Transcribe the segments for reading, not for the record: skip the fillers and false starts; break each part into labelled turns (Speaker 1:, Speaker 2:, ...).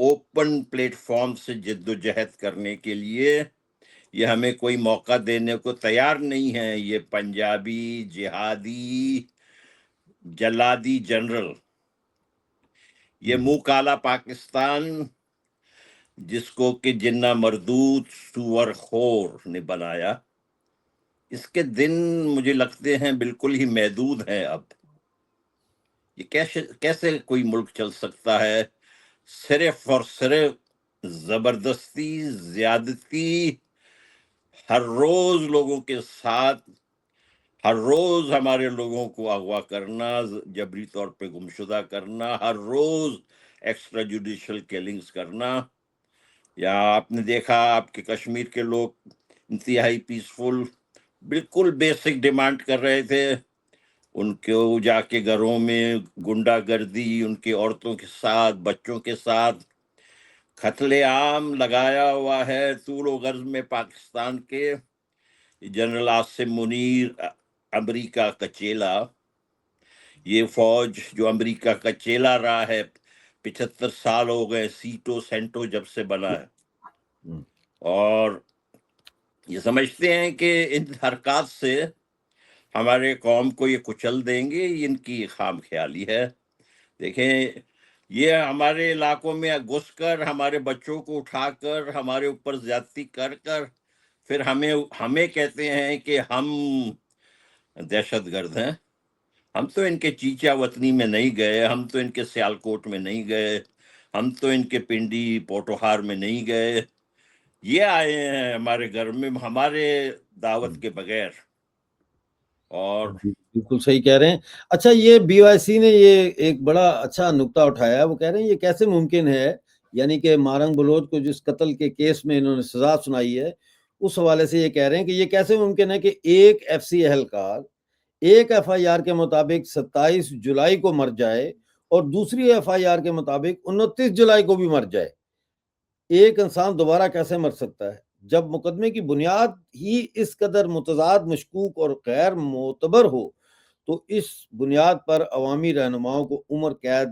Speaker 1: Open plate form سے جد و جہد کرنے کے لیے یہ ہمیں کوئی موقع دینے کو تیار نہیں ہے. یہ پنجابی جہادی جلادی جنرل، یہ منہ کالا پاکستان جس کو کہ جنہ مردود سور خور نے بنایا، اس کے دن مجھے لگتے ہیں بالکل ہی محدود ہیں اب. یہ کیسے کوئی ملک چل سکتا ہے صرف اور صرف زبردستی، زیادتی، ہر روز لوگوں کے ساتھ، ہر روز ہمارے لوگوں کو اغوا کرنا، جبری طور پہ گمشدہ کرنا، ہر روز ایکسٹرا جوڈیشل کیلنگز کرنا. یا آپ نے دیکھا آپ کے کشمیر کے لوگ انتہائی پیسفل، بالکل بیسک ڈیمانڈ کر رہے تھے، ان کو جا کے گھروں میں گنڈا گردی ان کی عورتوں کے ساتھ، بچوں کے ساتھ قتل عام لگایا ہوا ہے طول و غرض میں پاکستان کے. جنرل عاصم منیر، امریکہ کا چیلا، یہ فوج جو امریکہ کا چیلا رہا ہے، 75 سال ہو گئے سیٹو سینٹو جب سے بنا ہے، اور یہ سمجھتے ہیں کہ ان حرکات سے ہمارے قوم کو یہ کچل دیں گے. ان کی خام خیالی ہے. دیکھیں، یہ ہمارے علاقوں میں گھس کر ہمارے بچوں کو اٹھا کر ہمارے اوپر زیادتی کر پھر ہمیں کہتے ہیں کہ ہم دہشت گرد ہیں. ہم تو ان کے چیچا وطنی میں نہیں گئے، ہم تو ان کے سیالکوٹ میں نہیں گئے، ہم تو ان کے پنڈی پوٹوہار میں نہیں گئے. یہ آئے ہیں ہمارے گھر میں ہمارے دعوت کے بغیر. اور
Speaker 2: بالکل صحیح کہہ رہے ہیں. اچھا، یہ بی وائی سی نے یہ ایک بڑا اچھا نقطہ اٹھایا ہے. وہ کہہ رہے ہیں یہ کیسے ممکن ہے، یعنی کہ مارنگ بلوچ کو جس قتل کے کیس میں انہوں نے سزا سنائی ہے، اس حوالے سے یہ کہہ رہے ہیں کہ یہ کیسے ممکن ہے کہ ایک ایف سی اہلکار ایک ایف آئی آر کے مطابق 27 جولائی کو مر جائے اور دوسری ایف آئی آر کے مطابق 29 جولائی کو بھی مر جائے. ایک انسان دوبارہ کیسے مر سکتا ہے جب مقدمے کی بنیاد ہی اس قدر متضاد، مشکوک اور غیر معتبر ہو؟ تو اس بنیاد پر عوامی رہنماؤں کو عمر قید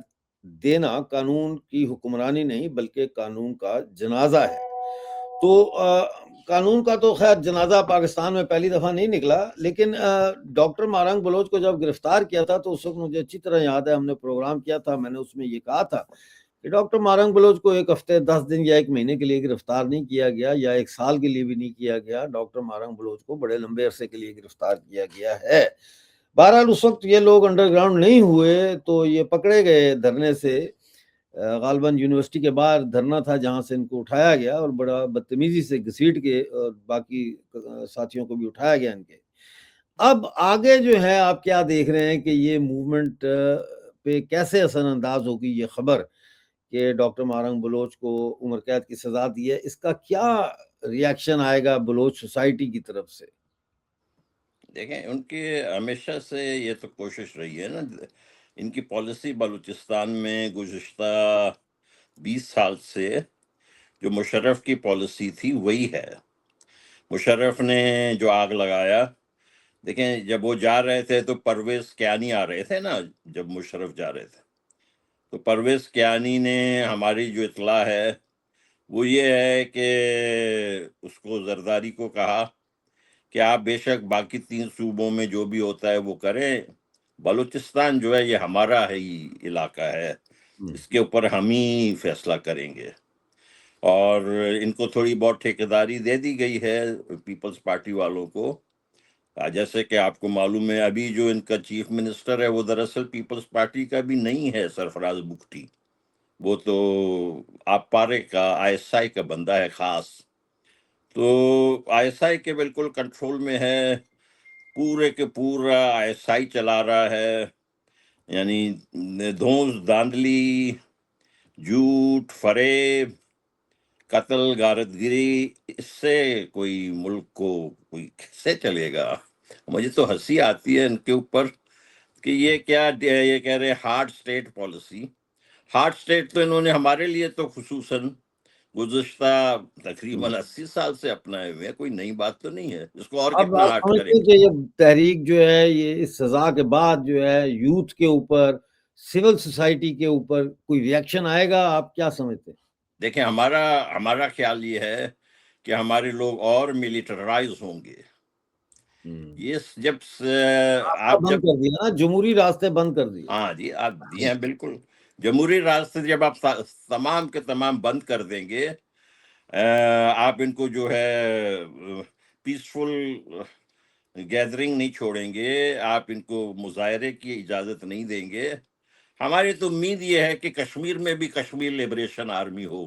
Speaker 2: دینا قانون کی حکمرانی نہیں بلکہ قانون کا جنازہ ہے. تو قانون کا تو خیر جنازہ پاکستان میں پہلی دفعہ نہیں نکلا، لیکن ڈاکٹر مارنگ بلوچ کو جب گرفتار کیا تھا تو اس وقت مجھے اچھی طرح یاد ہے، ہم نے پروگرام کیا تھا، میں نے اس میں یہ کہا تھا کہ ڈاکٹر مارنگ بلوچ کو ایک ہفتے 10 دن یا ایک مہینے کے لیے گرفتار نہیں کیا گیا، یا ایک سال کے لیے بھی نہیں کیا گیا. ڈاکٹر مارنگ بلوچ کو بڑے لمبے عرصے کے لیے گرفتار کیا گیا ہے. بہرحال اس وقت یہ لوگ انڈر گراؤنڈ نہیں ہوئے تو یہ پکڑے گئے دھرنے سے. غالباً یونیورسٹی کے باہر دھرنا تھا جہاں سے ان کو اٹھایا گیا اور بڑا بدتمیزی سے گھسیٹ کے اور باقی ساتھیوں کو بھی اٹھایا گیا ان کے. اب آگے جو ہے آپ کیا دیکھ رہے ہیں کہ یہ موومنٹ پہ کیسے اثر انداز ہوگی یہ خبر کہ ڈاکٹر مارنگ بلوچ کو عمر قید کی سزا دی ہے؟ اس کا کیا ریاکشن آئے گا بلوچ سوسائٹی کی طرف سے؟
Speaker 1: دیکھیں، ان کی ہمیشہ سے یہ تو کوشش رہی ہے نا، ان کی پالیسی بلوچستان میں گزشتہ 20 سال سے جو مشرف کی پالیسی تھی وہی ہے. مشرف نے جو آگ لگایا، دیکھیں جب وہ جا رہے تھے تو پرویز کیانی آ رہے تھے نا، جب مشرف جا رہے تھے تو پرویز کیانی نے، ہماری جو اطلاع ہے وہ یہ ہے کہ اس کو زرداری کو کہا کہ آپ بے شک باقی 3 صوبوں میں جو بھی ہوتا ہے وہ کریں، بلوچستان جو ہے یہ ہمارا ہی علاقہ ہے، اس کے اوپر ہم ہی فیصلہ کریں گے. اور ان کو تھوڑی بہت ٹھیکیداری دے دی گئی ہے پیپلز پارٹی والوں کو. جیسے کہ آپ کو معلوم ہے ابھی جو ان کا چیف منسٹر ہے وہ دراصل پیپلز پارٹی کا بھی نہیں ہے، سرفراز بگٹی، وہ تو آپ پارے کا آئی ایس آئی کا بندہ ہے خاص. تو آئی ایس آئی کے بالکل کنٹرول میں ہے، پورے کے پورا آئی ایس آئی چلا رہا ہے. یعنی دھونس دھاندلی، جھوٹ، فریب، قتل، غارتگری، اس سے کوئی ملک کو کوئی کیسے چلے گا؟ مجھے تو ہنسی آتی ہے ان کے اوپر کہ یہ کیا یہ کہہ رہے hard state policy. Hard state تو انہوں نے ہمارے لیے تو خصوصاً گزشتہ تقریباً 80 سال سے اپنائے ہوئے ہیں، کوئی نئی بات تو نہیں ہے، اس کو اور
Speaker 2: اب
Speaker 1: کتنا
Speaker 2: آپ
Speaker 1: ہارڈ کریں
Speaker 2: سمجھتے ہیں
Speaker 1: گے.
Speaker 2: کہ یہ تحریک جو ہے یہ اس سزا کے بعد جو ہے یوتھ کے اوپر، سول سوسائٹی کے اوپر کوئی ریاکشن آئے گا؟ آپ کیا سمجھتے ہیں؟
Speaker 1: دیکھیں ہمارا خیال یہ ہے کہ ہمارے لوگ اور ملیٹرائز ہوں گے. یہ جب آپ
Speaker 2: بند
Speaker 1: جب
Speaker 2: کر دیا نا، جمہوری راستے بند کر دیے.
Speaker 1: ہاں جی آپ دیے ہیں بالکل. جمہوری راستے جب آپ تمام کے تمام بند کر دیں گے، آپ ان کو جو ہے پیسفل گیدرنگ نہیں چھوڑیں گے، آپ ان کو مظاہرے کی اجازت نہیں دیں گے. ہماری تو امید یہ ہے کہ کشمیر میں بھی کشمیر لبریشن آرمی ہو،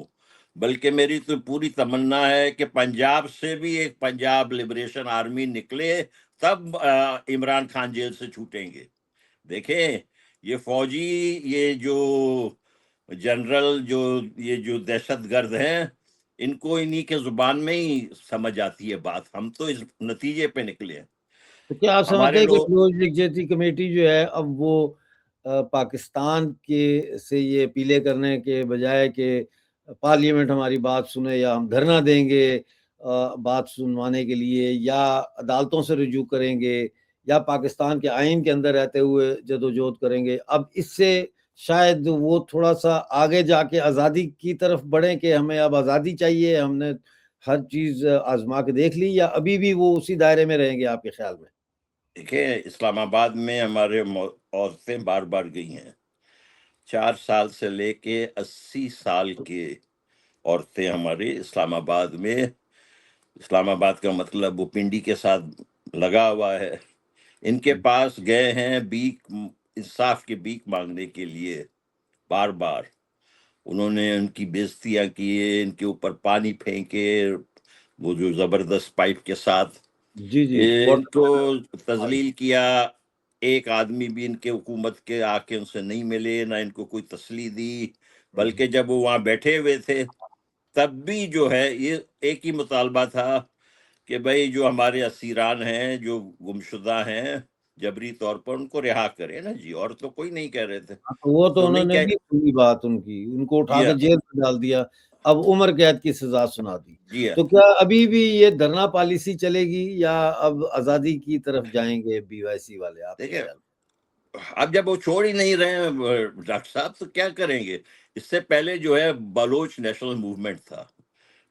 Speaker 1: بلکہ میری تو پوری تمنا ہے کہ پنجاب سے بھی ایک پنجاب لبریشن آرمی نکلے، تب عمران خان جیل سے چھوٹیں گے. دیکھیں یہ فوجی، یہ جو جنرل، یہ جو دہشت گرد ہیں، ان کو انہی کے زبان میں ہی سمجھ آتی ہے بات. ہم تو اس نتیجے پہ نکلے ہیں.
Speaker 2: تو کیا آپ سمجھتے
Speaker 1: ہمارے
Speaker 2: ہیں کہ
Speaker 1: لوگ
Speaker 2: فیروز یکجہتی کمیٹی جو ہے اب وہ پاکستان کے سے یہ اپیلیں کرنے کے بجائے کہ پارلیمنٹ ہماری بات سنے یا ہم دھرنا دیں گے بات سنوانے کے لیے، یا عدالتوں سے رجوع کریں گے، یا پاکستان کے آئین کے اندر رہتے ہوئے جدوجہد کریں گے، اب اس سے شاید وہ تھوڑا سا آگے جا کے آزادی کی طرف بڑھیں کہ ہمیں اب آزادی چاہیے، ہم نے ہر چیز آزما کے دیکھ لی، یا ابھی بھی وہ اسی دائرے میں رہیں گے آپ کے خیال میں؟
Speaker 1: دیکھیں اسلام آباد میں ہمارے عورتیں بار بار گئی ہیں. 4 سال سے لے کے 80 سال کے عورتیں ہمارے اسلام آباد میں. اسلام آباد کا مطلب وہ پنڈی کے ساتھ لگا ہوا ہے. ان کے پاس گئے ہیں انصاف کی بھیک مانگنے کے لیے. بار بار انہوں نے ان کی بےزتیاں کیے، ان کے اوپر پانی پھینکے، وہ جو زبردست پائپ کے ساتھ
Speaker 2: جی جی،
Speaker 1: ان کو تذلیل کیا. ایک آدمی بھی ان کے حکومت کے آ کے ان سے نہیں ملے، نہ ان کو کوئی تسلی دی، بلکہ جب وہ وہاں بیٹھے ہوئے تھے تب بھی جو ہے یہ ایک ہی مطالبہ تھا کہ بھئی جو ہمارے اسیران ہیں، جو گمشدہ ہیں، جبری طور پر ان کو رہا کرے نا جی. اور تو کوئی نہیں کہہ رہے تھے.
Speaker 2: وہ تو
Speaker 1: تو
Speaker 2: انہوں
Speaker 1: نہیں
Speaker 2: نے بھی سنی بات ان کو اٹھا
Speaker 1: جی
Speaker 2: کے جیل میں ڈال دیا، اب عمر قید کی سزا سنا دی.
Speaker 1: جی
Speaker 2: تو کیا ابھی بھی یہ دھرنا پالیسی چلے گی یا اب آزادی کی طرف جائیں گے بی وائی سی والے آپ کے
Speaker 1: دیکھیں
Speaker 2: خیال؟
Speaker 1: اب جب وہ چھوڑ ہی نہیں رہے ہیں ڈاکٹر صاحب تو کیا کریں گے. اس سے پہلے جو ہے بلوچ نیشنل موومنٹ تھا،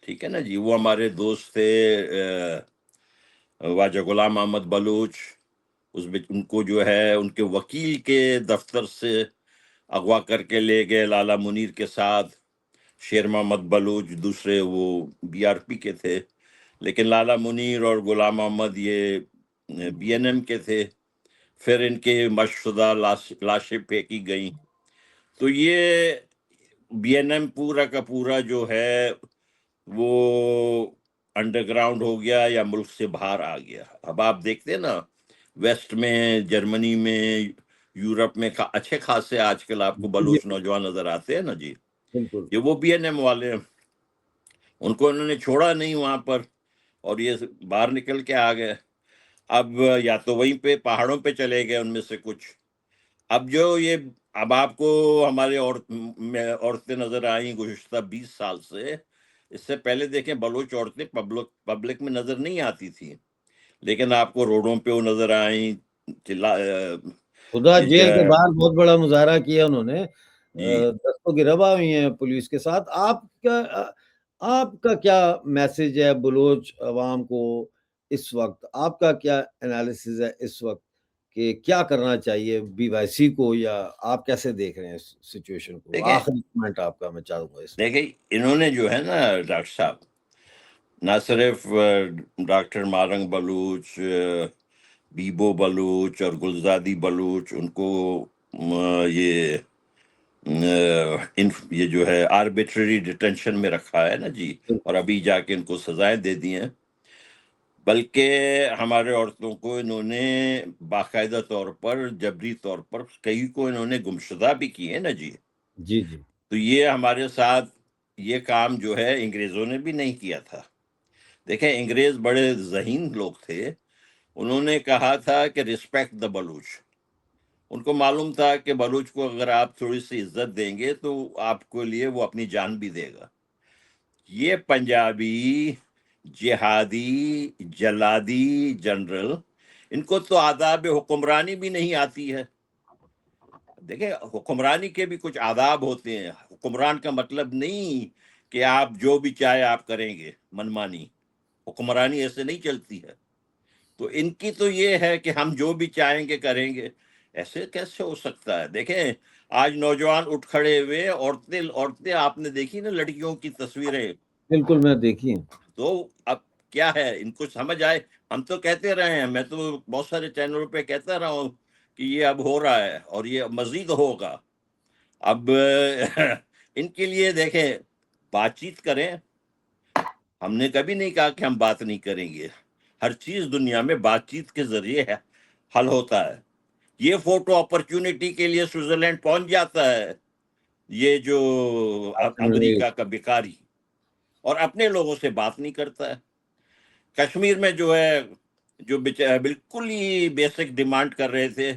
Speaker 1: ٹھیک ہے نا جی. وہ ہمارے دوست تھے واجہ غلام محمد بلوچ. ان کو جو ہے ان کے وکیل کے دفتر سے اغوا کر کے لے گئے لالا منیر کے ساتھ. شیر محمد بلوچ دوسرے وہ بی آر پی کے تھے، لیکن لالا منیر اور غلام محمد یہ بی این ایم کے تھے. پھر ان کے مشہودہ لاشیں پھینکی گئیں. تو یہ بی این ایم پورا کا پورا جو ہے وہ انڈر گراؤنڈ ہو گیا یا ملک سے باہر آ گیا. اب آپ دیکھتے ہیں نا ویسٹ میں، جرمنی میں، یورپ میں اچھے خاصے آج کل آپ کو بلوچ نوجوان نظر آتے ہیں نا جی.
Speaker 2: بالکل.
Speaker 1: یہ وہ بی این ایم والے ہیں، ان کو انہوں نے چھوڑا نہیں وہاں پر، اور یہ باہر نکل کے آ گئے. اب یا تو وہیں پہ پہاڑوں پہ چلے گئے ان میں سے کچھ. اب آپ کو ہمارے عورتیں نظر آئیں گزشتہ 20 سال سے. اس سے پہلے دیکھیں بلوچ عورتیں پبلک میں نظر نہیں آتی تھی، لیکن آپ کو روڈوں پہ وہ نظر آئیں.
Speaker 2: خدا جیل کے باہر بہت بڑا مظاہرہ کیا انہوں نے،
Speaker 1: جی
Speaker 2: دستوں گرفا ہوئی ہیں پولیس کے ساتھ. آپ کا کیا میسج ہے بلوچ عوام کو اس وقت؟ آپ کا کیا انالیسز ہے اس وقت کہ کیا کرنا چاہیے بی وائی سی کو، یا آپ کیسے دیکھ رہے ہیں اس سچویشن کو؟
Speaker 1: دیکھیں
Speaker 2: آخری کمنٹ آپ کا میں چاہوں گا اس میں.
Speaker 1: دیکھیں انہوں نے جو ہے نا ڈاکٹر صاحب، نہ صرف ڈاکٹر مارنگ بلوچ، بیبو بلوچ اور گلزادی بلوچ، ان کو یہ جو ہے آربیٹری ڈیٹینشن میں رکھا ہے نا جی، اور ابھی جا کے ان کو سزائیں دے دی ہیں، بلکہ ہمارے عورتوں کو انہوں نے باقاعدہ طور پر، جبری طور پر کئی کو انہوں نے گمشدہ بھی کی ہے نا جی.
Speaker 2: جی جی
Speaker 1: تو یہ ہمارے ساتھ یہ کام جو ہے انگریزوں نے بھی نہیں کیا تھا. دیکھیں انگریز بڑے ذہین لوگ تھے، انہوں نے کہا تھا کہ ریسپیکٹ دا بلوچ. ان کو معلوم تھا کہ بلوچ کو اگر آپ تھوڑی سی عزت دیں گے تو آپ کو لیے وہ اپنی جان بھی دے گا. یہ پنجابی جہادی جلادی جنرل، ان کو تو آداب حکمرانی بھی نہیں آتی ہے. دیکھیں حکمرانی کے بھی کچھ آداب ہوتے ہیں. حکمران کا مطلب نہیں کہ آپ جو بھی چاہے آپ کریں گے، منمانی حکمرانی ایسے نہیں چلتی ہے. تو ان کی تو یہ ہے کہ ہم جو بھی چاہیں گے کریں گے. ایسے کیسے ہو سکتا ہے؟ دیکھیں آج نوجوان اٹھ کھڑے ہوئے، عورتیں آپ نے دیکھی نا لڑکیوں کی تصویریں،
Speaker 2: بالکل میں دیکھی.
Speaker 1: تو اب کیا ہے ان کو سمجھ آئے؟ ہم تو کہتے رہے ہیں، میں تو بہت سارے چینلوں پہ کہتا رہا ہوں کہ یہ اب ہو رہا ہے اور یہ مزید ہوگا. اب ان کے لیے دیکھیں بات چیت کریں. ہم نے کبھی نہیں کہا کہ ہم بات نہیں کریں گے. ہر چیز دنیا میں بات چیت کے ذریعے حل ہوتا ہے. یہ فوٹو اپرچونٹی کے لیے سوئٹزرلینڈ پہنچ جاتا ہے، یہ جو امریکہ کا بیکاری، اور اپنے لوگوں سے بات نہیں کرتا ہے. کشمیر میں جو ہے جو بالکل ہی بیسک ڈیمانڈ کر رہے تھے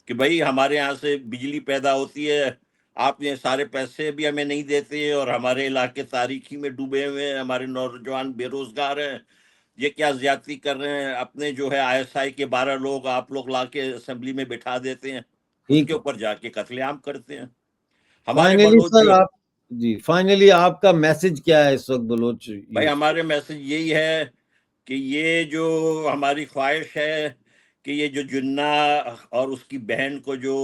Speaker 1: کہ بھائی ہمارے یہاں سے بجلی پیدا ہوتی ہے، آپ یہ سارے پیسے بھی ہمیں نہیں دیتے، اور ہمارے علاقے تاریکی میں ڈوبے ہوئے ہیں، ہمارے نوجوان بے روزگار ہیں، یہ کیا زیادتی کر رہے ہیں. اپنے جو ہے ISI کے 12 لوگ آپ لوگ لا کے اسمبلی میں بٹھا دیتے ہیں، اس
Speaker 2: ٹھیک
Speaker 1: کے
Speaker 2: ہے.
Speaker 1: اوپر جا کے قتل عام کرتے ہیں. ہمارے
Speaker 2: فائنلی
Speaker 1: بلوچ
Speaker 2: سر
Speaker 1: جو،
Speaker 2: آپ جی فائنلی آپ کا میسج کیا ہے اس وقت بلوچ
Speaker 1: بھائی
Speaker 2: یوتھ؟
Speaker 1: ہمارے میسج یہی ہے کہ یہ جو ہماری خواہش ہے کہ یہ جو جنہ اور اس کی بہن کو، جو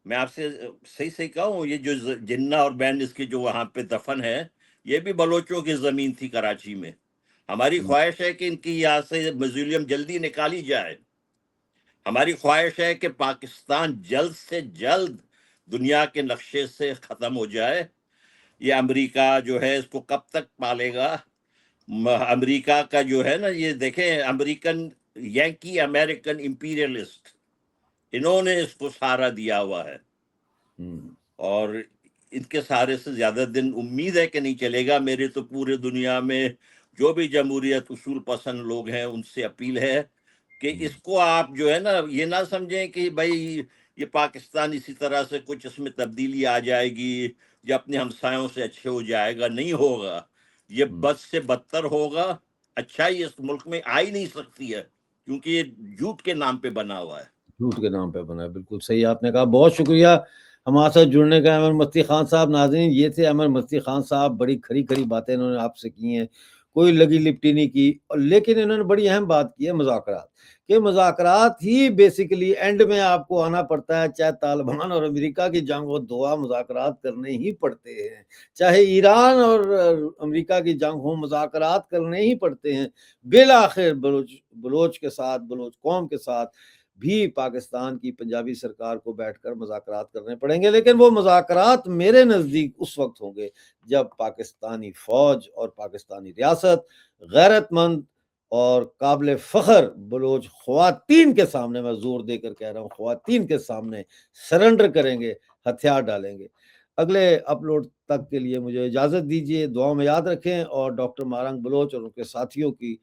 Speaker 1: میں آپ سے صحیح کہوں، یہ جو جنہ اور بہن اس کی جو وہاں پہ دفن ہے، یہ بھی بلوچوں کی زمین تھی کراچی میں. ہماری خواہش ہے کہ ان کی یہاں سے موزیولیم جلدی نکالی جائے. ہماری خواہش ہے کہ پاکستان جلد سے جلد دنیا کے نقشے سے ختم ہو جائے. یہ امریکہ جو ہے اس کو کب تک پالے گا؟ امریکہ کا جو ہے نا، یہ دیکھیں امریکن یینکی امریکن امپیریلسٹ، انہوں نے اس کو سہارا دیا ہوا ہے، اور ان کے سہارے سے زیادہ دن امید ہے کہ نہیں چلے گا. میرے تو پورے دنیا میں جو بھی جمہوریت اصول پسند لوگ ہیں ان سے اپیل ہے کہ اس کو آپ جو ہے نا یہ نہ سمجھیں کہ بھائی یہ پاکستان اسی طرح سے کچھ اس میں تبدیلی آ جائے گی یا اپنے ہمسایوں سے اچھے ہو جائے گا. نہیں ہوگا، یہ بد سے بدتر ہوگا. اچھائی اس ملک میں آ ہی نہیں سکتی ہے، کیونکہ یہ جھوٹ کے نام پہ بنا ہوا ہے.
Speaker 2: جھوٹ کے نام پہ بنا ہے. بالکل صحیح آپ نے کہا. بہت شکریہ ہمارے ساتھ جڑنے کا احمد مفتی خان صاحب. ناظرین یہ تھے احمد مفتی خان صاحب. بڑی کھری کھری باتیں انہوں نے آپ سے کی ہیں، کوئی لگی لپٹی نہیں کی، لیکن انہوں نے بڑی اہم بات کی ہے مذاکرات. کہ مذاکرات ہی بیسیکلی اینڈ میں آپ کو آنا پڑتا ہے. چاہے طالبان اور امریکہ کی جنگ ہو، دعا مذاکرات کرنے ہی پڑتے ہیں. چاہے ایران اور امریکہ کی جنگ ہو، مذاکرات کرنے ہی پڑتے ہیں. بالآخر بلوچ کے ساتھ، بلوچ قوم کے ساتھ بھی پاکستان کی پنجابی سرکار کو بیٹھ کر مذاکرات کرنے پڑیں گے. لیکن وہ مذاکرات میرے نزدیک اس وقت ہوں گے جب پاکستانی فوج اور پاکستانی ریاست غیرت مند اور قابل فخر بلوچ خواتین کے سامنے، میں زور دے کر کہہ رہا ہوں خواتین کے سامنے سرنڈر کریں گے، ہتھیار ڈالیں گے. اگلے اپلوڈ تک کے لیے مجھے اجازت دیجیے. دعاؤں میں یاد رکھیں، اور ڈاکٹر مارنگ بلوچ اور ان کے ساتھیوں کی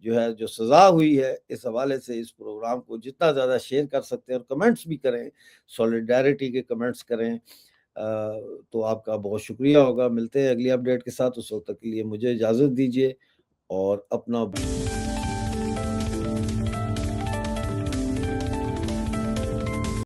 Speaker 2: جو سزا ہوئی ہے، اس حوالے سے اس پروگرام کو جتنا زیادہ شیئر کر سکتے ہیں اور کمنٹس بھی کریں، سولیڈیرٹی کے کمنٹس کریں، تو آپ کا بہت شکریہ ہوگا. ملتے ہیں اگلی اپڈیٹ کے ساتھ. اس وقت تک کے لیے مجھے اجازت دیجیے اور اپنا